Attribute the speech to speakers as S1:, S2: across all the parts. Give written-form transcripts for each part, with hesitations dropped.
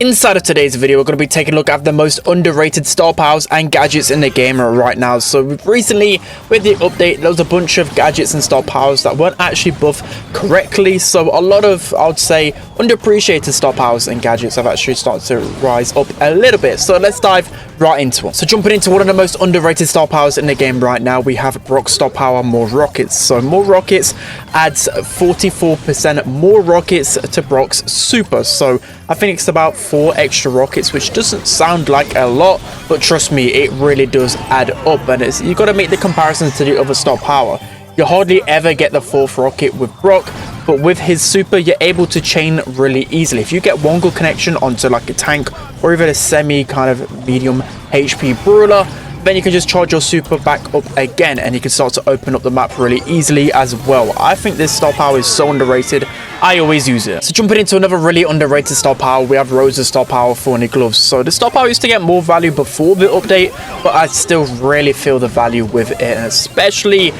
S1: Inside of today's video, we're going to be taking a look at the most underrated star powers and gadgets in the game right now. So recently, with the update, there was a bunch of gadgets and star powers that weren't actually buffed correctly. So a lot of, I would say, underappreciated star powers and gadgets have actually started to rise up a little bit. So let's dive right into it. So jumping into one of the most underrated star powers in the game right now, we have Brock's star power, More Rockets. So More Rockets adds 44% more rockets to Brock's super. So I think it's about 4 extra rockets, which doesn't sound like a lot, but trust me, it really does add up. And you got to make the comparison to the other star power. You hardly ever get the 4th rocket with Brock, but with his super, you're able to chain really easily. If you get one good connection onto like a tank or even a semi kind of medium HP brawler, then you can just charge your super back up again and you can start to open up the map really easily as well. I think this star power is so underrated. I always use it. So jumping into another really underrated star power, we have Rosa's star power, Thorny Gloves. So the star power used to get more value before the update, but I still really feel the value with it, and especially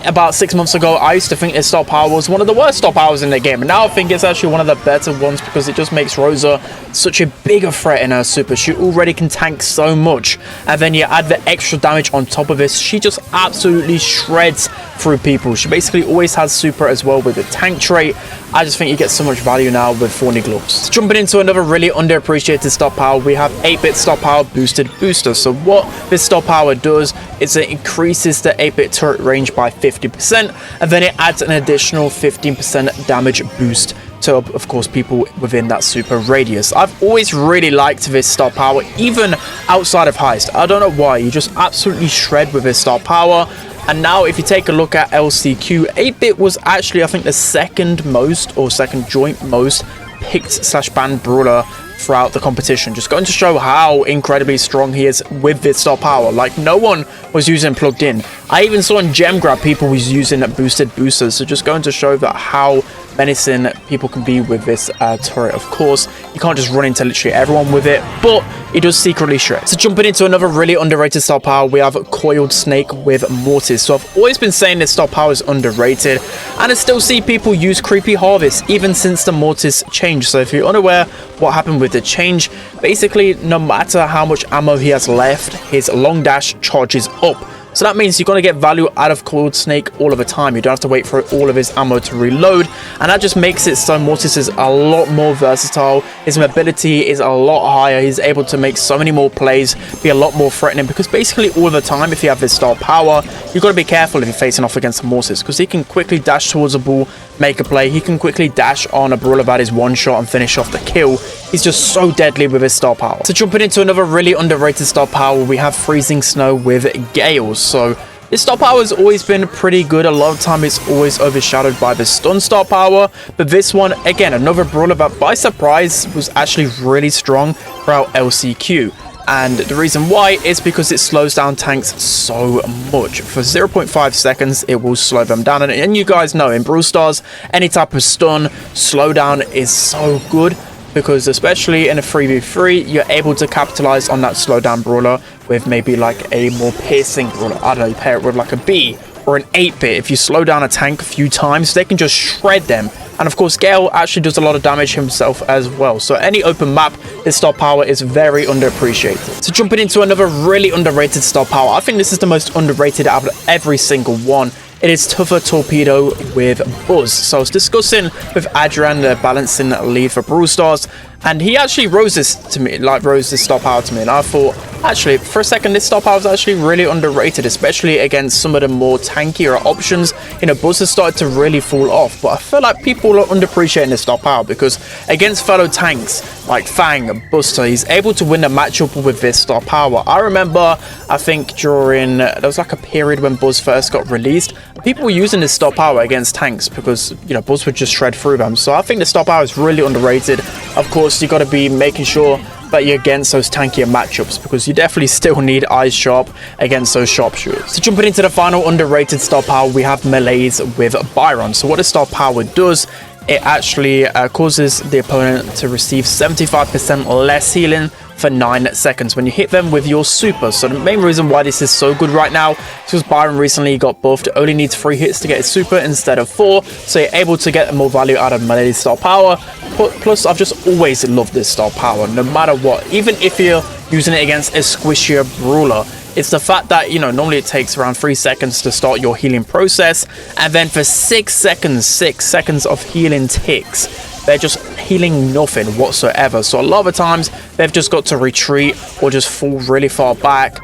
S1: about 6 months ago, I used to think this star power was one of the worst star powers in the game, and now I think it's actually one of the better ones because it just makes Rosa such a bigger threat in her super. She already can tank so much, and then you add the extra damage on top of this. She just absolutely shreds through people. She basically always has super as well with the tank trait. I just think you get so much value now with Thorny Gloves. So jumping into another really underappreciated star power, we have 8-bit star power, Boosted Booster. So what this star power does is it increases the 8-bit turret range by 50%, and then it adds an additional 15% damage boost to, of course, people within that super radius. I've always really liked this star power, even outside of Heist. I don't know why, you just absolutely shred with this star power. And now if you take a look at LCQ, 8-bit was actually, I think, the second most or second joint most picked / banned brawler throughout the competition. Just going to show how incredibly strong he is with this star power. Like, no one was using plugged in. I even saw in gem grab people was using boosted boosters. So just going to show that how menacing people can be with this turret. Of course, you can't just run into literally everyone with it, but it does secretly shred. So jumping into another really underrated star power, we have Coiled Snake with Mortis. So I've always been saying this star power is underrated, and I still see people use Creepy Harvest even since the Mortis change. So if you're unaware what happened with the change, basically no matter how much ammo he has left, his long dash charges up. So that means you're going to get value out of Coiled Snake all of the time. You don't have to wait for all of his ammo to reload. And that just makes it so Mortis is a lot more versatile. His mobility is a lot higher. He's able to make so many more plays, be a lot more threatening. Because basically all the time, if you have this star power, you've got to be careful if you're facing off against Mortis. Because he can quickly dash towards a ball, make a play. He can quickly dash on a brawler that is one shot and finish off the kill. He's just so deadly with his star power. So jumping into another really underrated star power, we have Freezing Snow with Gale. So this star power has always been pretty good. A lot of time it's always overshadowed by the stun star power, but this one, again, another brawler that by surprise was actually really strong throughout LCQ. And the reason why is because it slows down tanks so much. For 0.5 seconds, it will slow them down. And you guys know, in Brawl Stars, any type of stun, slowdown is so good. Because especially in a 3v3, you're able to capitalize on that slowdown brawler with maybe like a more piercing brawler. I don't know, you pair it with like a B or an 8-bit. If you slow down a tank a few times, they can just shred them. And of course, Gale actually does a lot of damage himself as well. So any open map, this star power is very underappreciated. So jumping into another really underrated star power, I think this is the most underrated out of every single one. It is Tougher Torpedo with Buzz. So I was discussing with Adrian, the balancing lead for Brawl Stars, and he actually rose this to me, like rose this star power to me, and I thought, actually, for a second, this star power is actually really underrated, especially against some of the more tankier options. You know, Buzz has started to really fall off, but I feel like people are underappreciating this star power because against fellow tanks like Fang and Buster, he's able to win a matchup with this star power. I remember, I think during, there was like a period when Buzz first got released, people were using this star power against tanks because, you know, Buzz would just shred through them. So I think the star power is really underrated. Of course, you got to be making sure that you're against those tankier matchups because you definitely still need eyes sharp against those sharpshooters. So jumping into the final underrated star power, we have Melees with Byron. So what this star power does, it actually causes the opponent to receive 75% less healing for 9 seconds when you hit them with your super. So the main reason why this is so good right now is because Byron recently got buffed. Only needs 3 hits to get his super instead of 4, so you're able to get more value out of Melee star power. Plus, I've just always loved this star power, no matter what. Even if you're using it against a squishier brawler, it's the fact that, you know, normally it takes around 3 seconds to start your healing process, and then for 6 seconds of healing ticks, they're just healing nothing whatsoever. So a lot of the times they've just got to retreat or just fall really far back,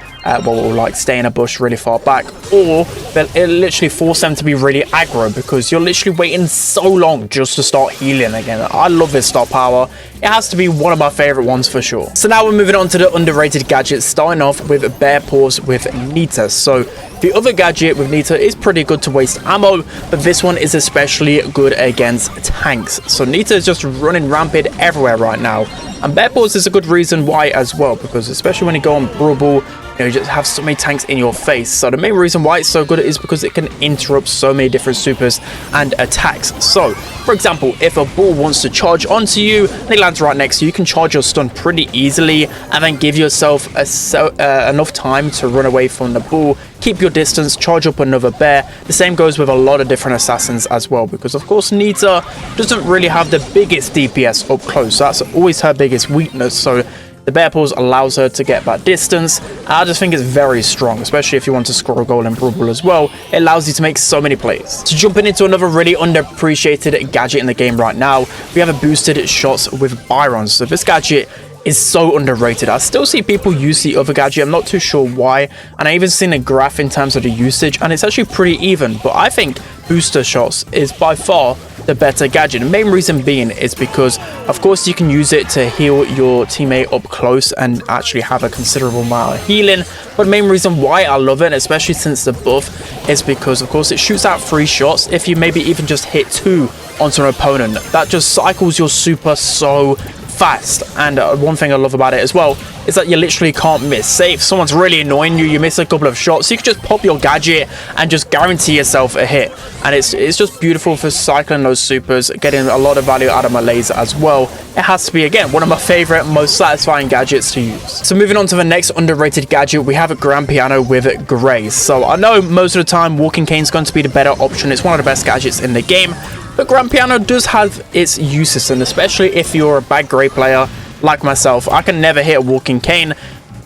S1: or like stay in a bush really far back, or it literally force them to be really aggro because you're literally waiting so long just to start healing again. I love this star power. It has to be one of my favorite ones for sure. So now we're moving on to the underrated gadgets, starting off with Bear Paws with Nita. So the other gadget with Nita is pretty good to waste ammo, but this one is especially good against tanks. So Nita is just running rampant everywhere right now, and Bear Paws is a good reason why as well, because especially when you go on Brawl, you know, you just have so many tanks in your face. So the main reason why it's so good is because it can interrupt so many different supers and attacks. So for example, if a ball wants to charge onto you and it lands right next to you, you can charge your stun pretty easily and then give yourself enough time to run away from the ball, keep your distance, charge up another bear. The same goes with a lot of different assassins as well, because of course Nita doesn't really have the biggest DPS up close. That's always her biggest weakness. So the Bear Paws allows her to get that distance. I just think it's very strong, especially if you want to score a goal in Brawl as well. It allows you to make so many plays. So jumping into another really underappreciated gadget in the game right now, we have a boosted shots with Byron. So this gadget is so underrated. I still see people use the other gadget. I'm not too sure why, and I even seen a graph in terms of the usage, and it's actually pretty even. But I think booster shots is by far the better gadget. The main reason being is because of course you can use it to heal your teammate up close and actually have a considerable amount of healing. But the main reason why I love it, especially since the buff, is because of course it shoots out 3 shots if you maybe even just hit 2 onto an opponent. That just cycles your super so fast. And one thing I love about it as well is that you literally can't miss. Say if someone's really annoying you, you miss a couple of shots, you can just pop your gadget and just guarantee yourself a hit. And it's just beautiful for cycling those supers, getting a lot of value out of my laser as well. It has to be, again, one of my favorite, most satisfying gadgets to use. So moving on to the next underrated gadget, we have a grand piano with Grace. So I know most of the time walking cane is going to be the better option. It's one of the best gadgets in the game, but grand piano does have its uses, and especially if you're a bad Grey player like myself, I can never hit a walking cane.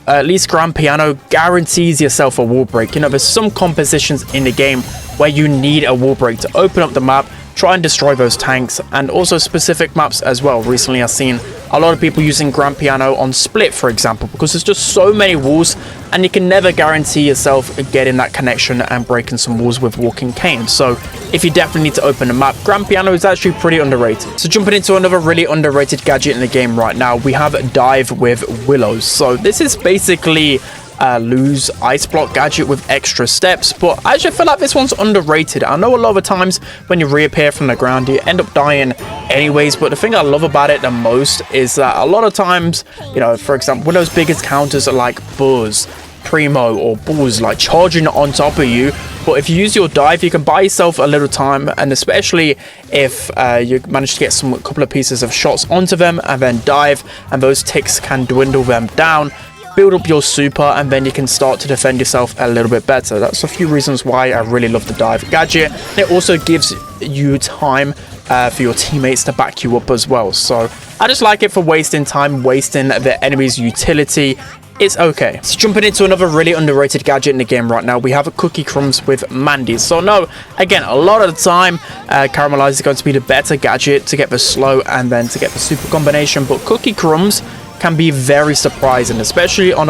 S1: At least grand piano guarantees yourself a wall break. You know, there's some compositions in the game where you need a wall break to open up the map, try and destroy those tanks, and also specific maps as well. Recently I've seen a lot of people using grand piano on Split, for example, because there's just so many walls and you can never guarantee yourself getting that connection and breaking some walls with walking cane. So if you definitely need to open a map, grand piano is actually pretty underrated. So jumping into another really underrated gadget in the game right now, we have Dive with Willow. So this is basically lose ice block gadget with extra steps, but I actually feel like this one's underrated. I know a lot of the times when you reappear from the ground you end up dying anyways, but the thing I love about it the most is that a lot of times, you know, for example, when those biggest counters are like Buzz, Primo, or Bulls like charging on top of you, but if you use your dive you can buy yourself a little time, and especially if you manage to get a couple of pieces of shots onto them and then dive, and those ticks can dwindle them down, build up your super, and then you can start to defend yourself a little bit better. That's a few reasons why I really love the dive gadget. It also gives you time for your teammates to back you up as well. So I just like it for wasting time, wasting the enemy's utility. It's okay. So jumping into another really underrated gadget in the game right now, we have Cookie Crumbs with Mandy. So no, again, a lot of the time Caramelize is going to be the better gadget to get the slow and then to get the super combination, but Cookie Crumbs can be very surprising, especially on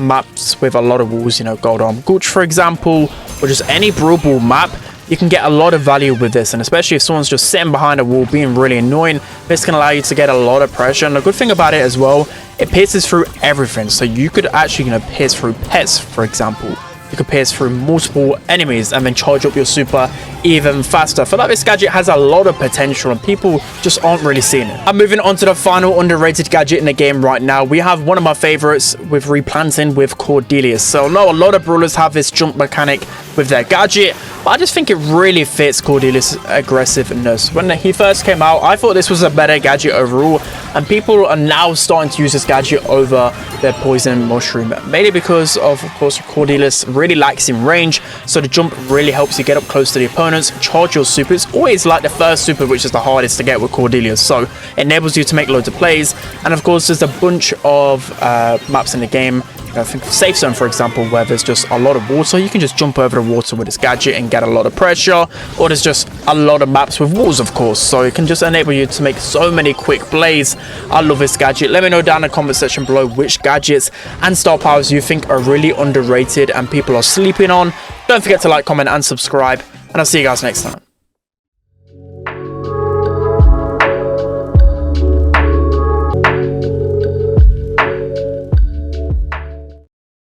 S1: maps with a lot of walls, you know, Gold Arm Gulch for example, or just any Brawl map. You can get a lot of value with this, and especially if someone's just sitting behind a wall being really annoying, this can allow you to get a lot of pressure. And the good thing about it as well, it pierces through everything, so you could actually, you know, pierce through pets, for example. you can pierce through multiple enemies and then charge up your super even faster. I feel like this gadget has a lot of potential and people just aren't really seeing it. And moving on to the final underrated gadget in the game right now, we have one of my favorites with replanting with Cordelius. So I know a lot of brawlers have this jump mechanic with their gadget, but I just think it really fits Cordelius' aggressiveness. When he first came out, I thought this was a better gadget overall, and people are now starting to use this gadget over their poison mushroom, mainly because of course, Cordelius really lacks in range, so the jump really helps you get up close to the opponents, charge your super. It's always like the first super, which is the hardest to get with Cordelius, so it enables you to make loads of plays. And of course, there's a bunch of maps in the game. I think Safe Zone, for example, where there's just a lot of water. You can just jump over the water with this gadget and get a lot of pressure. Or there's just a lot of maps with walls, of course. So it can just enable you to make so many quick plays. I love this gadget. Let me know down in the comment section below which gadgets and star powers you think are really underrated and people are sleeping on. Don't forget to like, comment, and subscribe. And I'll see you guys next time.